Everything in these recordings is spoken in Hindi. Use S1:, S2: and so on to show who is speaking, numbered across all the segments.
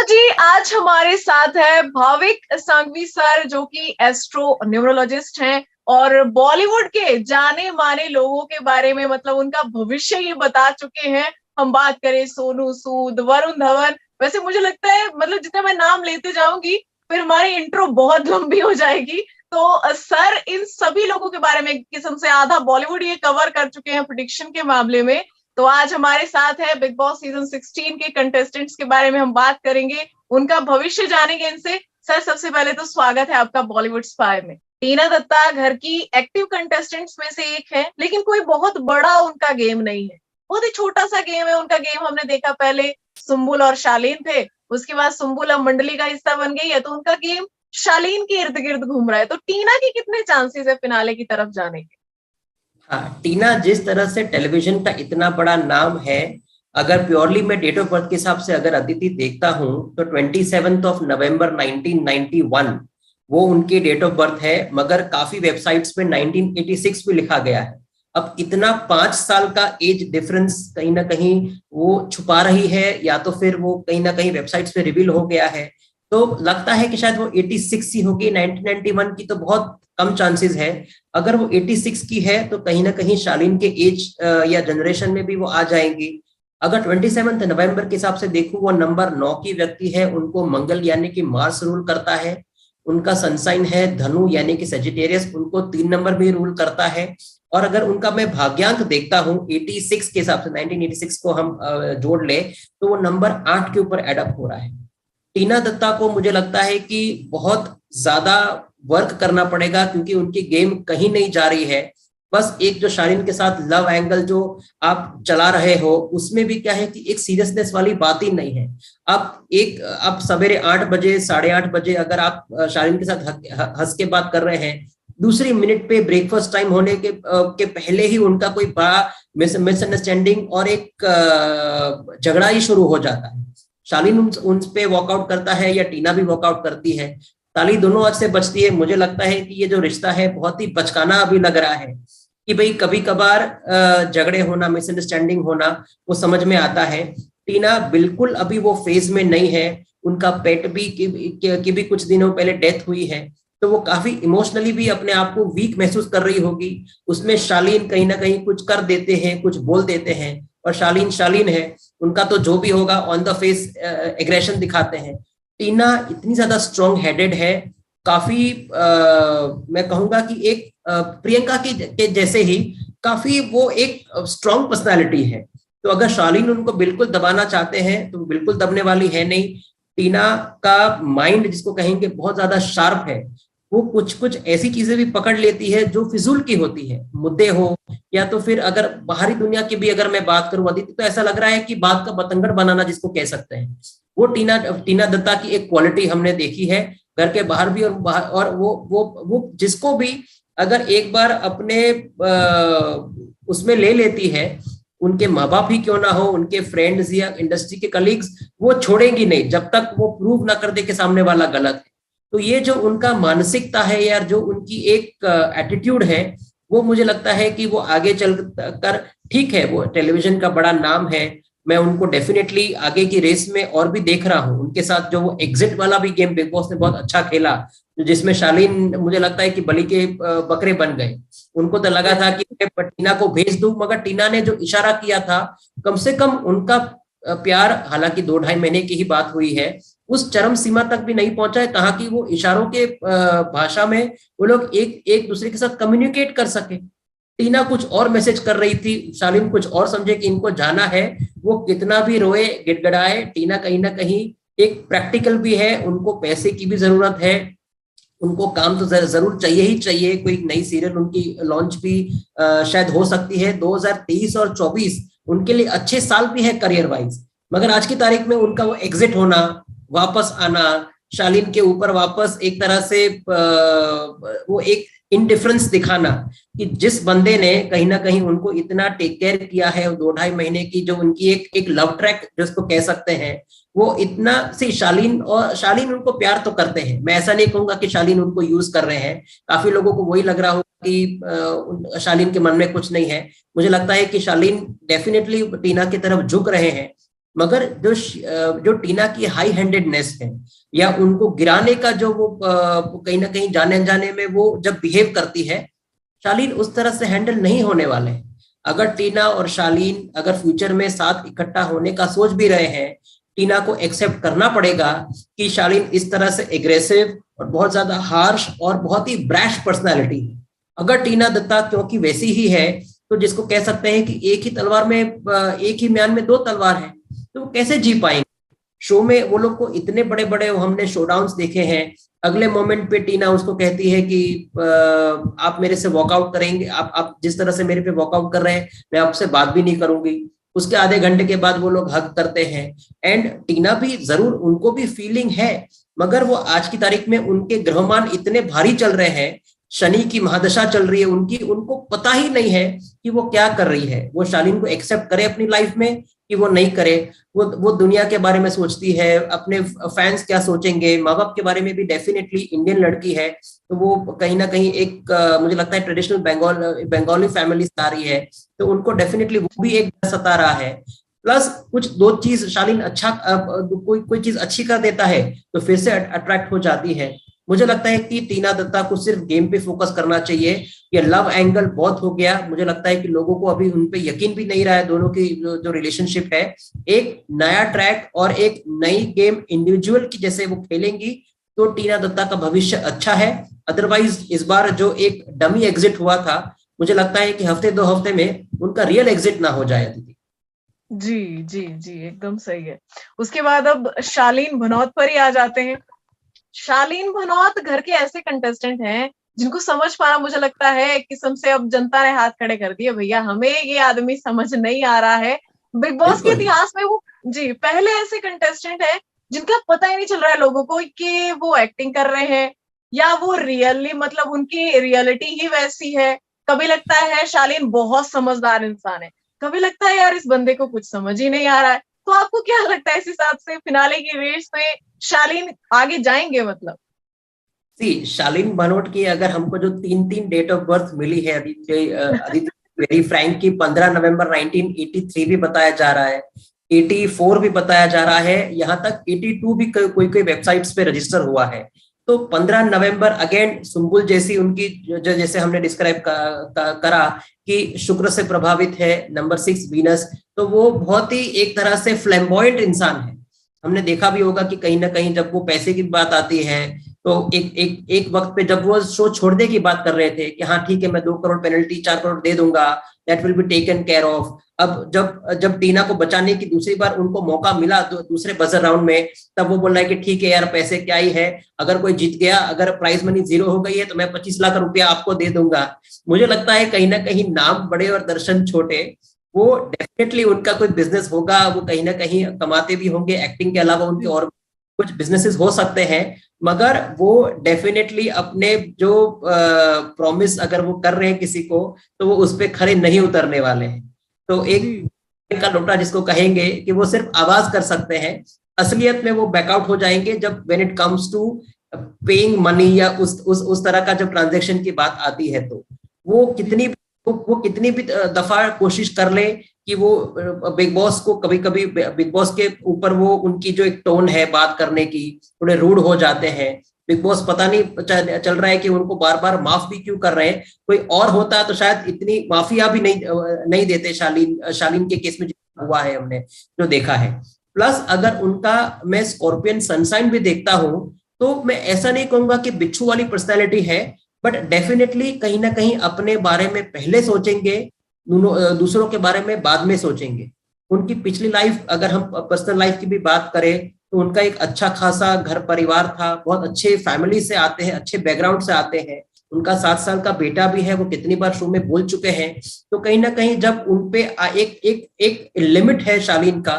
S1: जी आज हमारे साथ है भाविक सांघवी सर, जो कि एस्ट्रो न्यूमरोलॉजिस्ट हैं और बॉलीवुड के जाने माने लोगों के बारे में मतलब उनका भविष्य ये बता चुके हैं। हम बात करें सोनू सूद, वरुण धवन, वैसे मुझे लगता है मतलब जितना मैं नाम लेते जाऊंगी फिर हमारी इंट्रो बहुत लंबी हो जाएगी। तो सर इन सभी लोगों के बारे में एक किस्म से आधा बॉलीवुड ये कवर कर चुके हैं प्रिडिक्शन के मामले में। तो आज हमारे साथ है बिग बॉस सीजन 16 के कंटेस्टेंट्स के बारे में हम बात करेंगे, उनका भविष्य जानेंगे इनसे। सर सबसे पहले तो स्वागत है आपका बॉलीवुड स्पाई में। टीना दत्ता घर की एक्टिव कंटेस्टेंट्स में से एक है, लेकिन कोई बहुत बड़ा उनका गेम नहीं है, बहुत ही छोटा सा गेम है उनका। गेम हमने देखा पहले सुम्बुल और शालीन थे, उसके बाद सुम्बुल अब मंडली का हिस्सा बन गई है, तो उनका गेम शालीन के इर्द गिर्द घूम रहा है। तो टीना की कितने चांसेस है फिनाले की तरफ जाने के?
S2: हाँ, टीना जिस तरह से टेलीविजन का इतना बड़ा नाम है, अगर प्योरली मैं डेट ऑफ बर्थ के हिसाब से अगर अदिति देखता हूं तो 27 नवंबर 1991 वो उनकी डेट ऑफ बर्थ है, मगर काफी वेबसाइट्स पे 1986 भी लिखा गया है। अब इतना 5 साल का एज डिफरेंस कहीं ना कहीं वो छुपा रही है, या तो फिर वो कहीं ना कहीं वेबसाइट्स पे रिवील हो गया है। तो लगता है कि शायद वो 86 ही होगी, 1991 की तो बहुत कम चांसेस है। अगर वो 86 की है तो कहीं ना कहीं शालीन के एज या जनरेशन में भी वो आ जाएंगी। अगर 27 नवंबर के हिसाब से देखूं, वो नंबर 9 की व्यक्ति है, उनको मंगल यानी कि मार्स रूल करता है। उनका सनसाइन है धनु यानी कि सेजिटेरियस, उनको 3 नंबर भी रूल करता है। और अगर उनका मैं भाग्यांक देखता हूं 86 के हिसाब से, 1986 को हम जोड़ ले तो वो नंबर 8 के ऊपर एडअप हो रहा है। टीना दत्ता को मुझे लगता है कि बहुत ज्यादा वर्क करना पड़ेगा, क्योंकि उनकी गेम कहीं नहीं जा रही है। बस एक जो शालीन के साथ लव एंगल जो आप चला रहे हो, उसमें भी क्या है कि एक सीरियसनेस वाली बात ही नहीं है। आप सवेरे 8 बजे 8:30 बजे अगर आप शालीन के साथ हंस के बात कर रहे हैं, दूसरी मिनट पे ब्रेकफास्ट टाइम होने के पहले ही उनका कोई बड़ा मिसअंडरस्टैंडिंग और एक झगड़ा ही शुरू हो जाता है। शालीन उन पे वॉकआउट करता है या टीना भी वॉकआउट करती है, ताली दोनों आज से बचती है। मुझे लगता है कि ये जो रिश्ता है बहुत ही बचकाना अभी लग रहा है कि भाई कभी कभार झगड़े होना, मिसअंडरस्टैंडिंग होना वो समझ में आता है। टीना बिल्कुल अभी वो फेज में नहीं है। उनका पेट भी की भी कुछ दिनों पहले डेथ हुई है, तो वो काफी इमोशनली भी अपने आप को वीक महसूस कर रही होगी। उसमें शालीन कहीं ना कहीं कुछ कर देते हैं, कुछ बोल देते हैं, और शालीन शालीन है, उनका तो जो भी होगा ऑन द फेस एग्रेशन दिखाते हैं। टीना इतनी ज्यादा स्ट्रॉन्ग हेडेड है, काफी मैं कहूंगा कि एक प्रियंका के जैसे ही काफी वो एक स्ट्रॉन्ग पर्सनालिटी है। तो अगर शालीन उनको बिल्कुल दबाना चाहते हैं तो बिल्कुल दबने वाली है नहीं। टीना का माइंड जिसको कहेंगे बहुत ज्यादा शार्प है, वो कुछ कुछ ऐसी चीजें भी पकड़ लेती है जो फिजूल की होती है, मुद्दे हो या तो फिर अगर बाहरी दुनिया की भी अगर मैं बात करूं अदिति, तो ऐसा लग रहा है कि बात का बतंगड़ बनाना जिसको कह सकते हैं, वो टीना दत्ता की एक क्वालिटी हमने देखी है घर के बाहर भी। और वो जिसको भी अगर एक बार अपने उसमें ले लेती है, उनके माँ बाप ही क्यों ना हो, उनके फ्रेंड्स या इंडस्ट्री के कलीग्स, वो छोड़ेंगी नहीं जब तक वो प्रूव ना कर दे कि सामने वाला गलत है। तो ये जो उनका मानसिकता है यार, जो उनकी एक एटीट्यूड है, वो मुझे लगता है कि वो आगे चल कर, ठीक है वो टेलीविजन का बड़ा नाम है, मैं उनको डेफिनेटली आगे की रेस में और भी देख रहा हूँ। उनके साथ जो वो एग्जिट वाला भी गेम बिग बॉस ने बहुत अच्छा खेला, जिसमें शालीन मुझे लगता है कि बलि के बकरे बन गए। उनको तो लगा था कि मैं टीना को भेज दूं, मगर टीना ने जो इशारा किया था, कम से कम उनका प्यार, हालांकि 2-2.5 महीने की ही बात हुई है, उस चरम सीमा तक भी नहीं पहुंचा है कहा कि वो इशारों के भाषा में वो लोग एक एक दूसरे के साथ कम्युनिकेट कर सके। टीना कुछ और मैसेज कर रही थी, शालीन कुछ और समझे कि इनको जाना है। वो कितना भी रोए गिड़गिड़ाए, टीना कहीं ना कहीं एक प्रैक्टिकल भी है, उनको पैसे की भी जरूरत है, उनको काम तो जरूर चाहिए ही चाहिए। कोई नई सीरियल उनकी लॉन्च भी शायद हो सकती है। 2023 और 24 उनके लिए अच्छे साल भी है करियर वाइज, मगर आज की तारीख में उनका वो एग्जिट होना, वापस आना, शालीन के ऊपर वापस एक तरह से वो एक इनडिफरेंस दिखाना कि जिस बंदे ने कहीं ना कहीं उनको इतना टेक केयर किया है, 2-2.5 महीने की जो उनकी एक लव ट्रैक जिसको कह सकते हैं, वो इतना सी शालीन उनको प्यार तो करते हैं। मैं ऐसा नहीं कहूंगा कि शालीन उनको यूज कर रहे हैं, काफी लोगों को वही लग रहा होगा कि शालीन के मन में कुछ नहीं है। मुझे लगता है कि शालीन डेफिनेटली टीना की तरफ झुक रहे हैं, मगर जो टीना की हाई हैंडेडनेस है या उनको गिराने का जो वो कहीं ना कहीं जाने अनजाने में वो जब बिहेव करती है, शालीन उस तरह से हैंडल नहीं होने वाले हैं। अगर टीना और शालीन अगर फ्यूचर में साथ इकट्ठा होने का सोच भी रहे हैं, टीना को एक्सेप्ट करना पड़ेगा कि शालीन इस तरह से एग्रेसिव और बहुत ज्यादा हार्श और बहुत ही ब्रैश पर्सनालिटी है। अगर टीना दत्ता क्योंकि वैसी ही है, तो जिसको कह सकते हैं कि एक ही तलवार में एक ही म्यान में दो तलवार है, तो वो कैसे जी पाएंगे। शो में वो लोग को इतने बड़े बड़े हमने शोडाउन्स देखे हैं, अगले मोमेंट पे टीना उसको कहती है कि आप मेरे से वॉकआउट करेंगे, आप जिस तरह से मेरे पे वॉकआउट कर रहे हैं मैं आपसे बात भी नहीं करूंगी। उसके आधे घंटे के बाद वो लोग हग करते हैं। एंड टीना भी जरूर, उनको भी फीलिंग है, मगर वो आज की तारीख में उनके ग्रहमान इतने भारी चल रहे हैं, शनि की महादशा चल रही है उनकी, उनको पता ही नहीं है कि वो क्या कर रही है। वो शालीन को एक्सेप्ट करे अपनी लाइफ में कि वो नहीं करे। वो दुनिया के बारे में सोचती है, अपने फैंस क्या सोचेंगे, माँ बाप के बारे में भी। डेफिनेटली इंडियन लड़की है तो वो कहीं ना कहीं एक मुझे लगता है ट्रेडिशनल बंगाली फैमिली से आ रही है, तो उनको डेफिनेटली वो भी एक डर सता रहा है। प्लस कुछ दो चीज शालीन अच्छा कोई चीज अच्छी कर देता है तो फिर से अट्रैक्ट हो जाती है। मुझे लगता है कि टीना दत्ता को सिर्फ गेम पे फोकस करना चाहिए। ये लव एंगल बहुत हो गया, मुझे लगता है कि लोगों को अभी उन पे यकीन भी नहीं रहा है। दोनों की जो रिलेशनशिप है, एक नया ट्रैक और एक नई गेम इंडिविजुअल की जैसे वो खेलेंगी तो टीना दत्ता का भविष्य अच्छा है। अदरवाइज इस बार जो एक डमी एग्जिट हुआ था, मुझे लगता है कि हफ्ते दो हफ्ते में उनका रियल एग्जिट ना हो जाए। दीदी
S1: जी जी जी, एकदम सही है। उसके बाद अब शालीन भनौत पर ही आ जाते हैं। शालीन भनौत घर के ऐसे कंटेस्टेंट हैं जिनको समझ पाना, मुझे लगता है एक किस्म से अब जनता ने हाथ खड़े कर दिए, भैया हमें ये आदमी समझ नहीं आ रहा है। बिग बॉस के इतिहास में वो जी पहले ऐसे कंटेस्टेंट है जिनका पता ही नहीं चल रहा है लोगों को कि वो एक्टिंग कर रहे हैं या वो रियली, मतलब उनकी रियलिटी ही वैसी है। कभी लगता है शालीन बहुत समझदार इंसान है, कभी लगता है यार इस बंदे को कुछ समझ ही नहीं आ रहा है। तो आपको क्या लगता है इस हिसाब से फिनाले की रेस में शालीन आगे जाएंगे? मतलब
S2: शालीन भनोट की अगर हमको जो तीन तीन डेट ऑफ बर्थ मिली है अदिति वेरी फ्रैंक की, 15 नवंबर 1983 भी बताया जा रहा है, 84 भी बताया जा रहा है, यहाँ तक 82 भी कोई कोई वेबसाइट्स पे रजिस्टर हुआ है। तो 15 नवंबर अगेन सुम्बुल जैसी उनकी जो जैसे हमने डिस्क्राइब करा कि शुक्र से प्रभावित है, नंबर 6 वीनस, तो वो बहुत ही एक तरह से फ्लैम्बॉयंट इंसान है। हमने देखा भी होगा कि कहीं ना कहीं जब वो पैसे की बात आती है तो एक वक्त पे जब वो शो छोड़ने की बात कर रहे थे कि हाँ ठीक है मैं 2 करोड़ पेनल्टी 4 करोड़ दे दूंगा, that will be taken care of. अब जब टीना को बचाने की दूसरी बार उनको मौका मिला तो दूसरे बजर राउंड में, तब वो बोल रहा है कि ठीक है यार पैसे क्या ही है, अगर कोई जीत गया, अगर प्राइज मनी 0 हो गई है तो मैं 25 लाख रुपया आपको दे दूंगा। मुझे लगता है कहीं ना कहीं नाम बड़े और दर्शन छोटे, वो डेफिनेटली उनका कोई बिजनेस होगा, वो कहीं ना कहीं कमाते भी होंगे, एक्टिंग के अलावा उनके और कुछ बिजनेसेस हो सकते हैं, मगर वो डेफिनेटली अपने जो प्रॉमिस अगर वो कर रहे हैं किसी को तो वो उस पर खड़े नहीं उतरने वाले हैं। तो एक का लोटा जिसको कहेंगे कि वो सिर्फ आवाज कर सकते हैं, असलियत में वो बैकआउट हो जाएंगे जब when it comes to paying money या उस तरह का जब ट्रांजैक्शन की बात आती है। तो वो कितनी भी दफा कोशिश कर ले कि वो बिग बॉस को, कभी कभी बिग बॉस के ऊपर वो उनकी जो एक टोन है बात करने की, थोड़े रूड हो जाते हैं। बिग बॉस पता नहीं चल रहा है कि उनको बार बार माफ भी क्यों कर रहे हैं। कोई और होता तो शायद इतनी माफिया भी नहीं देते शालीन के केस में हुआ है हमने जो देखा है। प्लस अगर उनका मैं स्कॉर्पियन सनसाइन भी देखता हूं तो मैं ऐसा नहीं कहूंगा कि बिच्छू वाली पर्सनैलिटी है, बट डेफिनेटली कहीं ना कहीं अपने बारे में पहले सोचेंगे, दूसरों के बारे में बाद में सोचेंगे। उनकी पिछली लाइफ अगर हम पर्सनल लाइफ की भी बात करें तो उनका एक अच्छा खासा घर परिवार था, बहुत अच्छे फैमिली से आते हैं, अच्छे बैकग्राउंड से आते हैं। उनका 7 साल का बेटा भी है, वो कितनी बार शो में बोल चुके हैं। तो कहीं ना कहीं जब उनपे एक लिमिट है शालीन का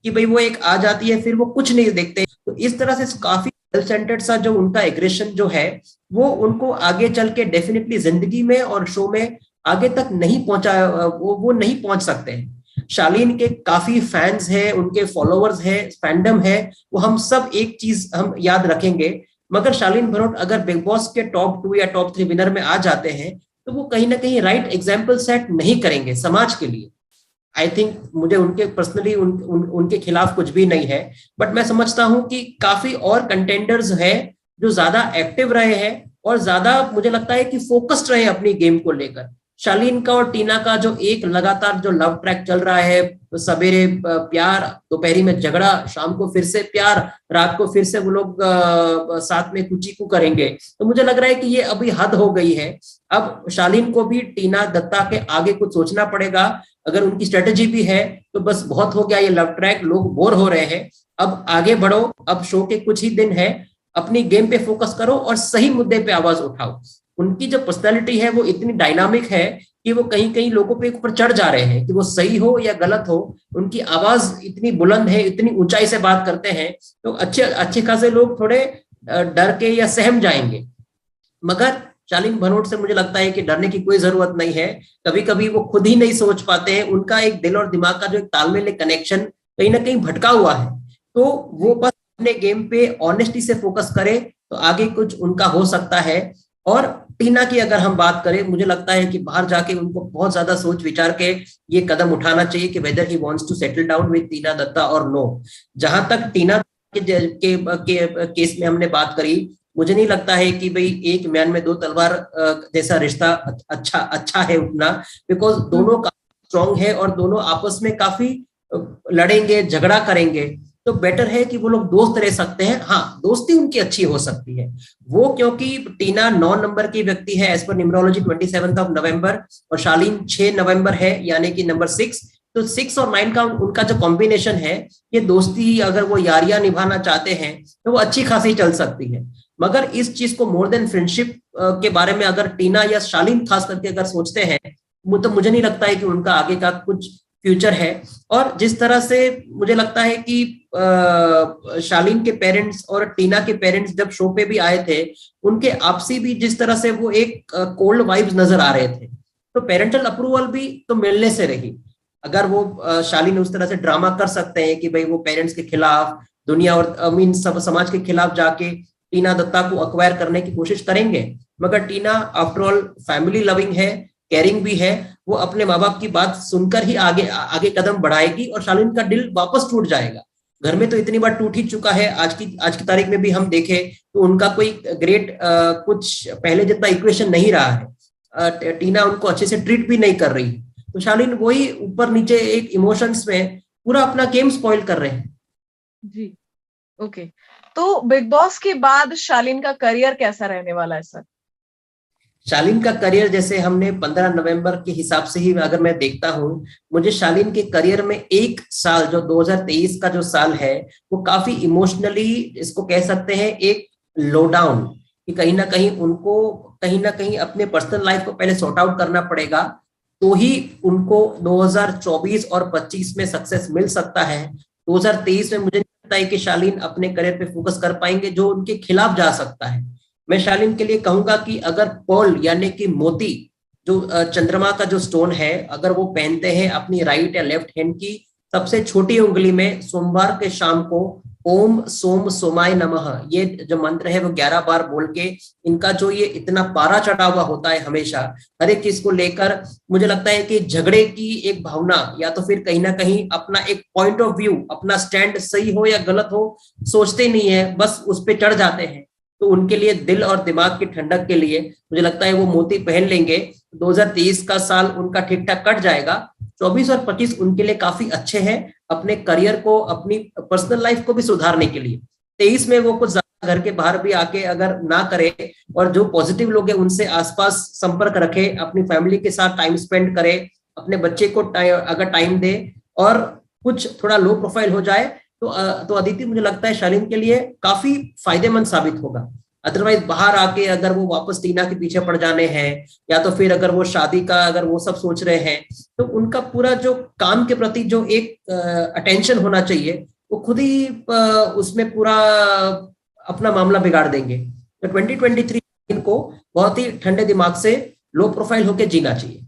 S2: कि भाई वो एक आ जाती है फिर वो कुछ नहीं देखते, तो इस तरह से काफी सेल्फ सेंटर्ड सा जो उनका एग्रेशन जो है वो उनको आगे चल के डेफिनेटली जिंदगी में और शो में आगे तक नहीं पहुंचा, वो नहीं पहुंच सकते हैं। शालीन के काफी फैंस हैं, उनके फॉलोअर्स हैं, फैंडम है, वो हम सब एक चीज हम याद रखेंगे। मगर शालीन भनोट अगर बिग बॉस के टॉप 2 या टॉप 3 विनर में आ जाते हैं तो वो कहीं ना कहीं राइट एग्जाम्पल सेट नहीं करेंगे समाज के लिए। आई थिंक मुझे उनके पर्सनली उनके खिलाफ कुछ भी नहीं है, बट मैं समझता हूं कि काफी और कंटेंडर्स है जो ज्यादा एक्टिव रहे हैं और ज्यादा मुझे लगता है कि फोकस्ड रहे अपनी गेम को लेकर। शालीन का और टीना का जो एक लगातार जो लव ट्रैक चल रहा है, सवेरे प्यार, दोपहरी में झगड़ा, शाम को फिर से प्यार, रात को फिर से वो लोग साथ में कुची करेंगे, तो मुझे लग रहा है कि ये अभी हद हो गई है। अब शालीन को भी टीना दत्ता के आगे कुछ सोचना पड़ेगा। अगर उनकी स्ट्रेटेजी भी है तो बस बहुत हो गया ये लव ट्रैक, लोग बोर हो रहे हैं, अब आगे बढ़ो, अब शो के कुछ ही दिन है, अपनी गेम पे फोकस करो और सही मुद्दे पे आवाज उठाओ। उनकी जो पर्सनालिटी है वो इतनी डायनामिक है कि वो कहीं कहीं लोगों पे ऊपर चढ़ जा रहे हैं, कि वो सही हो या गलत हो, उनकी आवाज इतनी बुलंद है, इतनी ऊंचाई से बात करते हैं, तो अच्छे अच्छे खासे लोग थोड़े डर के या सहम जाएंगे। मगर शालीन भनोट से मुझे लगता है कि डरने की कोई जरूरत नहीं है। कभी कभी वो खुद ही नहीं सोच पाते हैं, उनका एक दिल और दिमाग का जो एक तालमेल, कनेक्शन कहीं ना कहीं भटका हुआ है, तो वो बस अपने गेम पे ऑनेस्टी से फोकस करे तो आगे कुछ उनका हो सकता है। और टीना की अगर हम बात करें, मुझे लगता है कि बाहर जाके उनको बहुत ज्यादा सोच विचार के ये कदम उठाना चाहिए कि whether he wants to settle down with Tina Dutta और नो। जहां तक टीना के केस में हमने बात करी, मुझे नहीं लगता है कि भाई एक म्यान में दो तलवार जैसा रिश्ता अच्छा है उतना, बिकॉज दोनों काफी स्ट्रॉन्ग है और दोनों आपस में काफी लड़ेंगे, झगड़ा करेंगे, तो बेटर है कि वो लोग दोस्त रह सकते हैं। हाँ, दोस्ती उनकी अच्छी हो सकती है वो, क्योंकि टीना 9 नंबर की व्यक्ति है एज पर न्यूमरोलॉजी 27 नवंबर, और शालीन 6 नवंबर है यानी कि नंबर 6, तो 6 और 9 का उनका जो कॉम्बिनेशन है, ये दोस्ती अगर वो यारियां निभाना चाहते हैं तो वो अच्छी खासी चल सकती है। मगर इस चीज को मोर देन फ्रेंडशिप के बारे में अगर टीना या शालीन खास करके अगर सोचते हैं, तो मुझे नहीं लगता है कि उनका आगे का कुछ फ्यूचर है। और जिस तरह से मुझे लगता है कि शालीन के पेरेंट्स और टीना के पेरेंट्स जब शो पे भी आए थे, उनके आपसी भी जिस तरह से वो एक कोल्ड वाइब्स नजर आ रहे थे, तो पेरेंटल अप्रूवल भी तो मिलने से रही। अगर वो शालीन उस तरह से ड्रामा कर सकते हैं कि भाई वो पेरेंट्स के खिलाफ, दुनिया और सब समाज के खिलाफ जाके टीना दत्ता को अक्वायर करने की कोशिश करेंगे, मगर टीना आफ्टर ऑल फैमिली लविंग है, केयरिंग भी है, वो अपने माँ बाप की बात सुनकर ही आगे आगे कदम बढ़ाएगी और शालीन का दिल वापस टूट जाएगा। घर में तो इतनी बार टूट ही चुका है, आज की तारीख में भी हम देखें तो उनका कोई ग्रेट कुछ पहले जितना इक्वेशन नहीं रहा है। टीना उनको अच्छे से ट्रीट भी नहीं कर रही, तो शालीन वही ऊपर नीचे एक इमोशंस में पूरा अपना गेम स्पॉइल कर रहे हैं।
S1: जी, ओके। तो बिग बॉस के बाद शालीन का करियर कैसा रहने वाला है सर?
S2: शालीन का करियर, जैसे हमने 15 नवंबर के हिसाब से ही अगर मैं देखता हूं, मुझे शालीन के करियर में एक साल जो 2023 का जो साल है, वो काफी इमोशनली, इसको कह सकते हैं एक लो डाउन, कि कहीं ना कहीं उनको कहीं ना कहीं अपने पर्सनल लाइफ को पहले सॉर्ट आउट करना पड़ेगा, तो ही उनको 2024 और 25 में सक्सेस मिल सकता है। 2023 में मुझे नहीं लगता है कि शालीन अपने करियर पे फोकस कर पाएंगे, जो उनके खिलाफ जा सकता है। मैं शालीन के लिए कहूंगा कि अगर पर्ल यानी कि मोती, जो चंद्रमा का जो स्टोन है, अगर वो पहनते हैं अपनी राइट या लेफ्ट हैंड की सबसे छोटी उंगली में, सोमवार के शाम को ओम सोम सोमाय नमः, ये जो मंत्र है वो 11 बार बोल के, इनका जो ये इतना पारा चढ़ा हुआ होता है हमेशा हर एक चीज को लेकर, मुझे लगता है कि झगड़े की एक भावना या तो फिर कहीं ना कहीं अपना एक पॉइंट ऑफ व्यू, अपना स्टैंड सही हो या गलत हो सोचते नहीं है, बस उस पर चढ़ जाते हैं। तो उनके लिए दिल और दिमाग की ठंडक के लिए मुझे लगता है वो मोती पहन लेंगे, 2023 का साल उनका ठीक ठाक कट जाएगा। 24 और 25 उनके लिए काफी अच्छे हैं अपने करियर को, अपनी पर्सनल लाइफ को भी सुधारने के लिए। 23 में वो कुछ ज्यादा घर के बाहर भी आके अगर ना करे, और जो पॉजिटिव लोग हैं उनसे आसपास संपर्क रखे, अपनी फैमिली के साथ टाइम स्पेंड करे, अपने बच्चे को अगर टाइम दे, और कुछ थोड़ा लो प्रोफाइल हो जाए, तो अदिति मुझे लगता है शालीन के लिए काफी फायदेमंद साबित होगा। अदरवाइज बाहर आके अगर वो वापस टीना के पीछे पड़ जाने हैं, या तो फिर अगर वो शादी का अगर वो सब सोच रहे हैं, तो उनका पूरा जो काम के प्रति जो एक अटेंशन होना चाहिए, वो खुद ही उसमें पूरा अपना मामला बिगाड़ देंगे। तो 2023 को बहुत ही ठंडे दिमाग से लो प्रोफाइल होके जीना चाहिए।